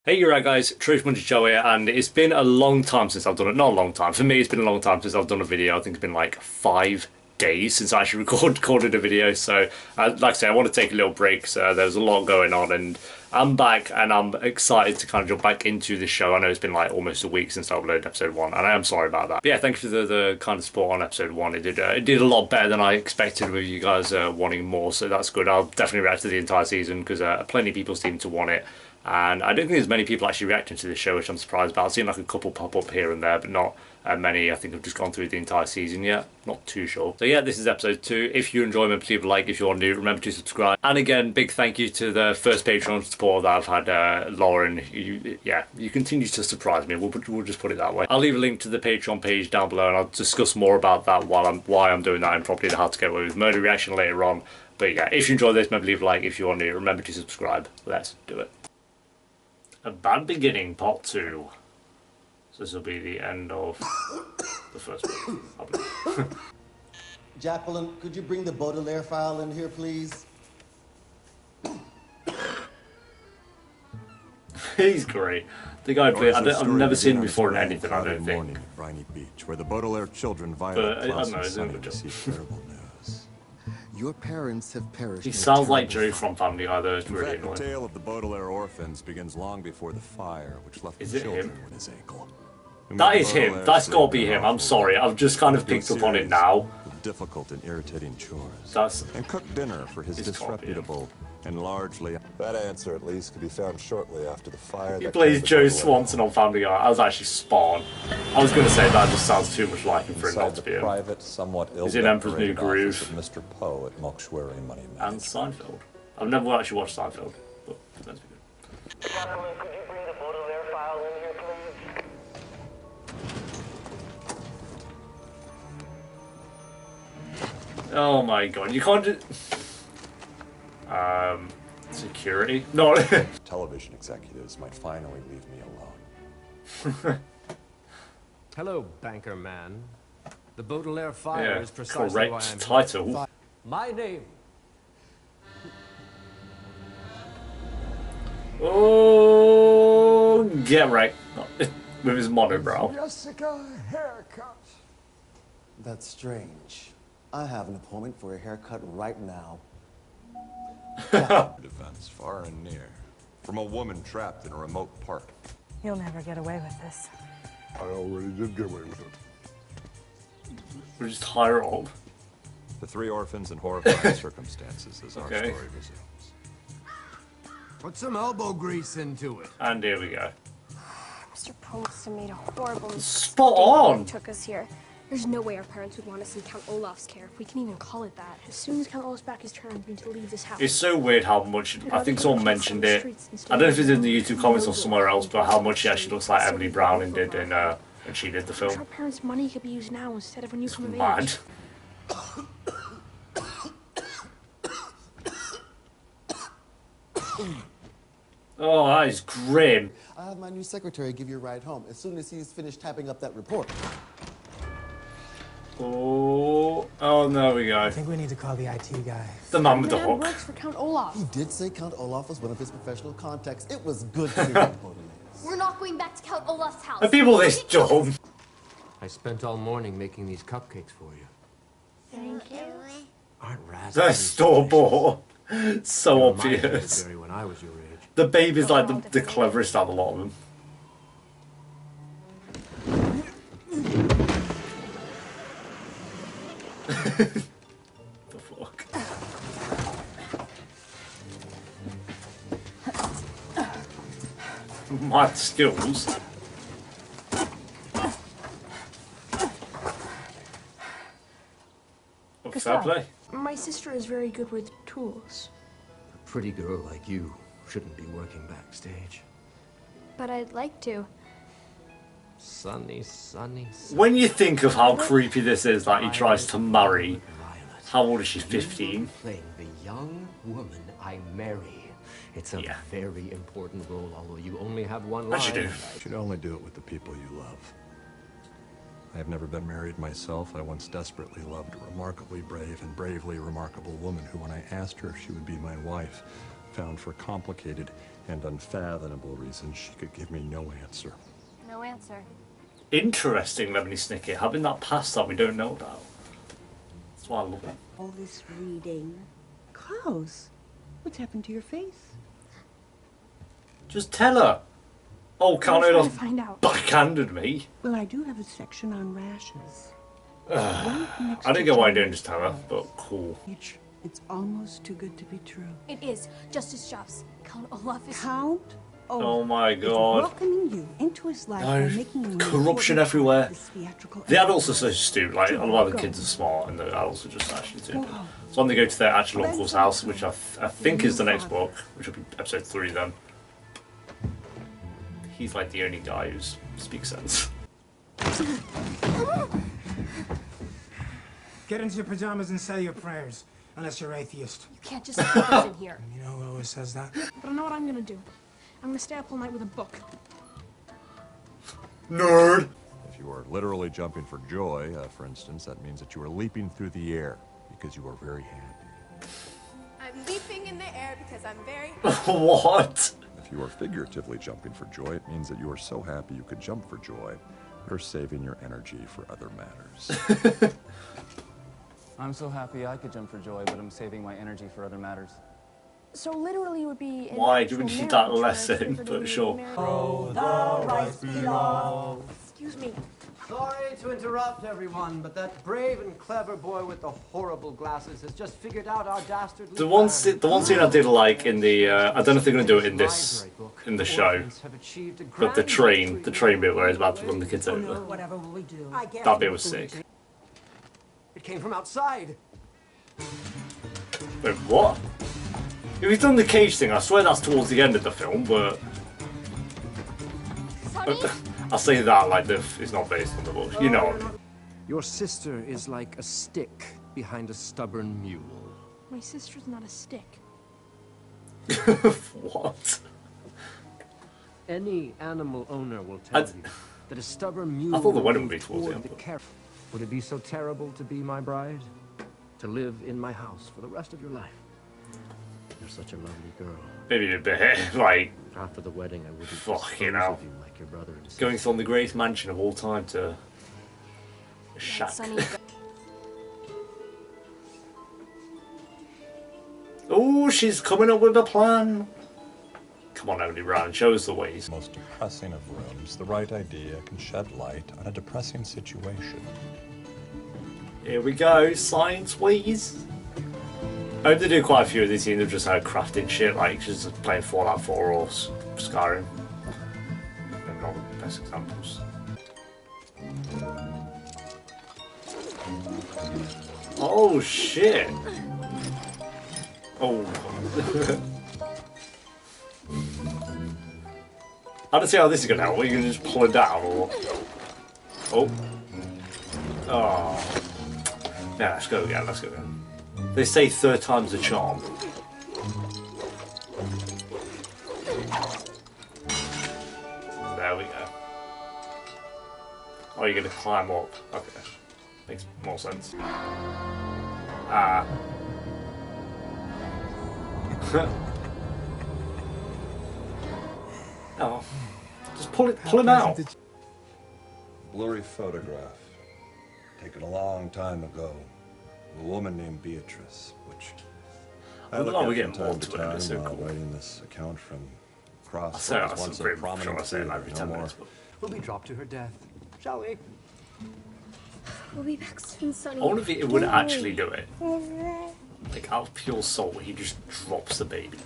Hey, you're right, guys. Truth Muncher Joe here, and it's been a long time since I've done it. Not a long time. For me, it's been a long time since I've done a video. I think it's been like 5 days since I actually recorded a video. So, like I say, I want to take a little break. So there's a lot going on, and I'm back, and I'm excited to kind of jump back into the show. I know it's been like almost a week since I uploaded episode 1, and I am sorry about that. But yeah, thank you for the kind of support on episode 1. It did a lot better than I expected with you guys wanting more, so that's good. I'll definitely react to the entire season because plenty of people seem to want it. And I don't think there's many people actually reacting to this show, which I'm surprised about. I've seen like a couple pop up here and there, but not many. I think have just gone through the entire season yet. Not too sure. So yeah, this is episode 2. If you enjoy, remember to leave a like. If you're new, remember to subscribe. And again, big thank you to the first Patreon support that I've had, Lauren. You continue to surprise me. We'll just put it that way. I'll leave a link to the Patreon page down below, and I'll discuss more about that why I'm doing that, and probably the How to Get Away with Murder reaction later on. But yeah, if you enjoyed this, remember to leave a like. If you're new, remember to subscribe. Let's do it. A Bad Beginning, Part 2. So this will be the end of the first book, I believe. Jacqueline, could you bring the Baudelaire file in here, please? He's great. The guy played. I've never seen him before in anything, I don't think. Morning at Briny Beach, where the Baudelaire children violate I don't know, Klaus and it's Sonny receive terrible news. Your parents have perished. He in a sounds like terrible Joe from Family Guy, though. It's In really fact, the annoying. tale of the Baudelaire orphans begins long before the fire, which left Is the it children him? with his ankle. That is him. That's got to be him. I'm sorry. I've just kind of picked up on it now. Difficult and irritating chores. That's And cooked dinner for his It's gotta be him. disreputable and largely... That answer, at least, could be found shortly after the fire. He plays Joe Swanson on Family Guy. I was actually spot on. I was going to say that just sounds too much like him for it not to be him. Private, somewhat He's in Emperor's New Groove. Of Mr. Poe at Mokshwari Money And Seinfeld. I've never actually watched Seinfeld, but let's be good. Jacqueline, could you bring the Baudelaire file in here, please? Oh my god, you can't do... Security? No. Television executives might finally leave me alone. Hello, banker man. The Baudelaire fire Yeah, is precisely why correct I'm title. here. My name. Oh, get right. With his monobrow. Jessica haircut. That's strange. I have an appointment for a haircut right now. Defense, far and near. From a woman trapped in a remote park. You'll never get away with this. I already did get away with it. We're just higher old. The three orphans in horrifying circumstances as our Okay. story resumes. Put some elbow grease into it. And here we go. Mr. Poe must have made a horrible mistake Spot when on! he took us here. There's no way our parents would want us in Count Olaf's care, if we can even call it that. As soon as Count Olaf's back is turned, we need to leave this house. It's so weird how much, I think someone mentioned it. I don't know if it's in the YouTube comments or somewhere else, but how much she actually looks like Emily Browning did in, when she did the Our film. parents' money could be used now instead of when you come of Mad. age. Oh, that is grim. I have my new secretary give you a ride home as soon as he's finished typing up that report. Oh, there we go. I think we need to call the IT guy. The man with the Man hook. works for Count Olaf. He did say Count Olaf was one of his professional contacts. It was good to meet you, Baudelaire. We're not going back to Count Olaf's house. Are people this dumb? I spent all morning making these cupcakes for you. Thank you. Aren't raspberries They're store-bought. So delicious? They were my obvious. berry when I was your age. The baby's like the cleverest out of a lot of them. The fuck? Mad skills. Oh, fair play. My sister is very good with tools. A pretty girl like you shouldn't be working backstage. But I'd like to. Sunny, sunny, sunny. When you think of how creepy this is that he tries to marry, Violet. how old is she, 15? Playing the young woman I marry. It's a Yeah. very important role, although you only have one line. As you do. You should only do it with the people you love. I have never been married myself. I once desperately loved a remarkably brave and bravely remarkable woman who, when I asked her if she would be my wife, found for complicated and unfathomable reasons she could give me no answer. No answer. Interesting, Lemony Snicket. Having that past that we don't know about. That's why I love it. All this reading. Klaus, what's happened to your face? Just tell her. Oh, can't I'm trying I to find out. backhanded me? Well, I do have a section on rashes. I don't get why I don't just tell her, but cool. It's almost too good to be true. It is. Justice Joffs. Count Olaf is... Count Olaf Oh my is god. welcoming you into his life by No, making you corruption important everywhere. part of this theatrical The adults are enterprise. so stupid. Like, a lot of the kids are smart, and the adults are just actually stupid. So when they go to their actual uncle's house, which I think is the next book, which will be episode 3 then, he's like the only guy who speaks sense. Get into your pajamas and say your prayers, unless you're atheist. You can't just keep us in here. You know who always says that? But I know what I'm gonna do. I'm gonna stay up all night with a book. Nerd! If you are literally jumping for joy, for instance, that means that you are leaping through the air because you are very happy. I'm leaping in the air because I'm very... What? If you are figuratively jumping for joy, it means that you are so happy you could jump for joy. You're saving your energy for other matters. I'm so happy I could jump for joy, but I'm saving my energy for other matters. So literally it would be... Why do we need that lesson? But sure. Oh, thou right below. Excuse me. Sorry to interrupt everyone, but that brave and clever boy with the horrible glasses has just figured out our dastardly The one plan. scene I did like in the I don't know if they're gonna do it in the show, but the train bit where he's about to run the kids over. Whatever will we do? That bit was sick. It came from outside. Wait, what? If he's done the cage thing, I swear that's towards the end of the film, but I'll say that like it's not based on the book. You know what I mean. Your sister is like a stick behind a stubborn mule. My sister's not a stick. What? Any animal owner will tell you that a stubborn mule... I thought the wedding would be towards the afford end. care. Would it be so terrible to be my bride? To live in my house for the rest of your life? You're such a lovely girl. Maybe a bit like After the wedding, I wouldn't fucking dispose hell. of you like your brother and sister. Going from the greatest mansion of all time to a shack. Oh, she's coming up with a plan. Come on, Emily Brown, show us the ways. Most depressing of rooms, the right idea can shed light on a depressing situation. Here we go, science ways. I hope they do quite a few of these scenes of just like crafting shit, like just playing Fallout 4 or Skyrim. They're not the best examples. Oh shit! Oh. I don't see how this is gonna help. Are you gonna just pull it down or? Oh. Oh. Yeah, let's go again. Let's go again. They say third time's a charm. There we go. Oh, you're gonna climb up. Okay. Makes more sense. Ah. Oh. Just pull him out. Blurry photograph, taken a long time ago, of a woman named Beatrice, which I look Oh, we're at getting from more time to to it. It's time so while cool. writing this account from I Cross. say what that's was once a pretty prominent sure I say it theater, every no 10 more. minutes. But We'll be dropped to her death, shall we? We'll be back soon, Sonny. I wonder if it would actually do it. Like out of pure soul, he just drops the baby.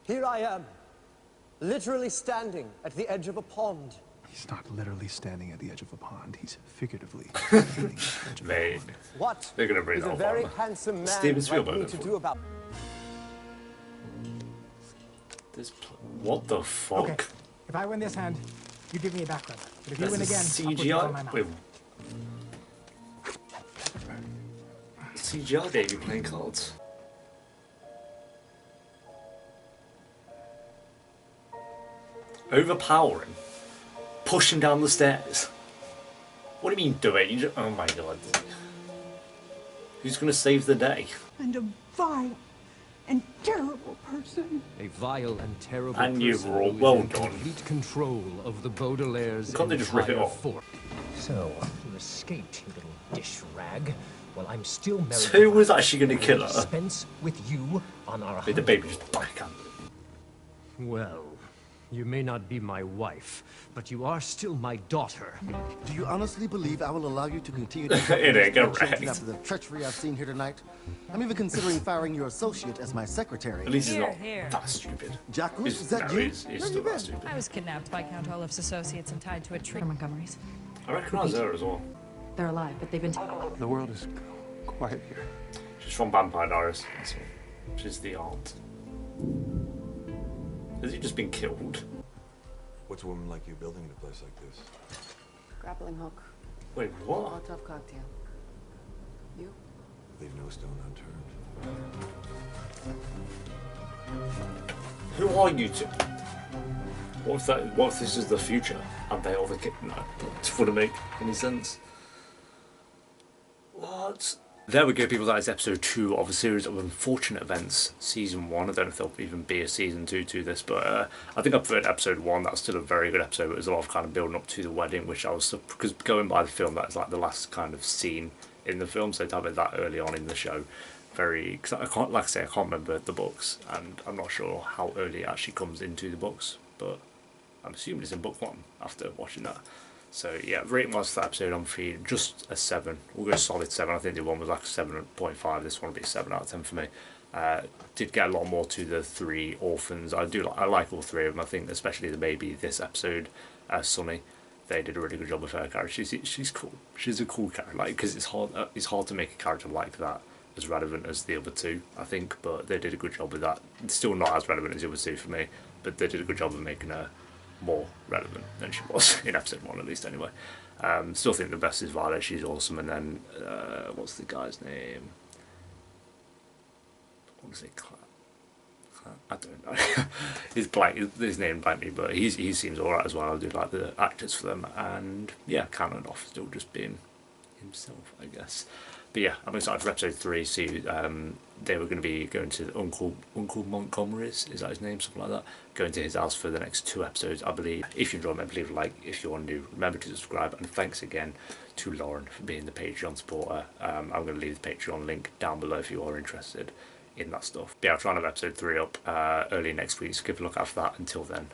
Here I am, literally standing at the edge of a pond. He's not literally standing at the edge of a pond. He's figuratively. Mate, What they're gonna bring is that a up. very aren't they? handsome man Steven like Spielberg. me to do about... What the fuck? Okay, if I win this hand, you give me a back rub. But if you That's win a again, I'll put you on my CGI. mouth. Wait. CGI baby playing cards. Overpowering. Pushing down the stairs. What do you mean do it? You just, oh my god. Who's gonna save the day? And a vine and terrible person. A vile and terrible And you person were all who is well in done. complete control of the Baudelaire's Can't they just rip it entire off? force. So, you escaped, you little dish rag. Well, I'm still married. So who was actually going to kill her? Dispense with you on our With the baby just back up. Well, you may not be my wife, but you are still my daughter. Do you honestly believe I will allow you to continue to It ain't children correct. after the treachery I've seen here tonight? I'm even considering firing your associate as my secretary. At least he's not Here. that stupid. Jacques, He's- is that no, you? he's Where still you been? that stupid. I was kidnapped by Count Olaf's associates and tied to a tree. Montgomery's. I recognise her as well. They're alive, but they've been. The world is quiet here. She's from Vampire Diaries. That's all. She's the aunt. Has he just been killed? What's a woman like you building in a place like this? Grappling hook. Wait, what? Molotov cocktail. You? Leave no stone unturned. Who are you two? What if that? What if this is the future and they are the kid? No, that wouldn't make any sense. What? There we go, people. That is episode 2 of a series of unfortunate events, season 1. I don't know if there'll even be a season 2 to this, but I think I preferred episode 1. That's still a very good episode. But there's a lot of kind of building up to the wedding, which I was, because going by the film, that's like the last kind of scene in the film. So to have it that early on in the show, because I can't, like I say, I can't remember the books, and I'm not sure how early it actually comes into the books, but I'm assuming it's in book 1 after watching that. So yeah, rating wise for that episode, I'm feeling just a 7. We'll go solid 7. I think the one was like a 7.5. This one will be a 7 out of 10 for me. Did get a lot more to the 3 orphans. I like all 3 of them. I think especially the baby this episode, Sunny. They did a really good job with her character. She's cool. She's a cool character. Like, because it's hard to make a character like that as relevant as the other 2, I think. But they did a good job with that. It's still not as relevant as the other 2 for me, but they did a good job of making her more relevant than she was in episode 1, at least anyway. Still think the best is Violet. She's awesome. And then what's the guy's name? What is it? I don't know. His name blanked me, but he seems alright as well. I do like the actors for them, and yeah, Cannon off still just being himself, I guess. But yeah, I'm excited for episode 3. See, they were going to be going to Uncle Montgomery's, is that his name, something like that. Going to his house for the next 2 episodes, I believe. If you enjoyed, remember to leave a like. If you're new, remember to subscribe. And thanks again to Lauren for being the Patreon supporter. I'm going to leave the Patreon link down below if you are interested in that stuff. But yeah, I'll try and have episode 3 up early next week, so give a look out for that. Until then,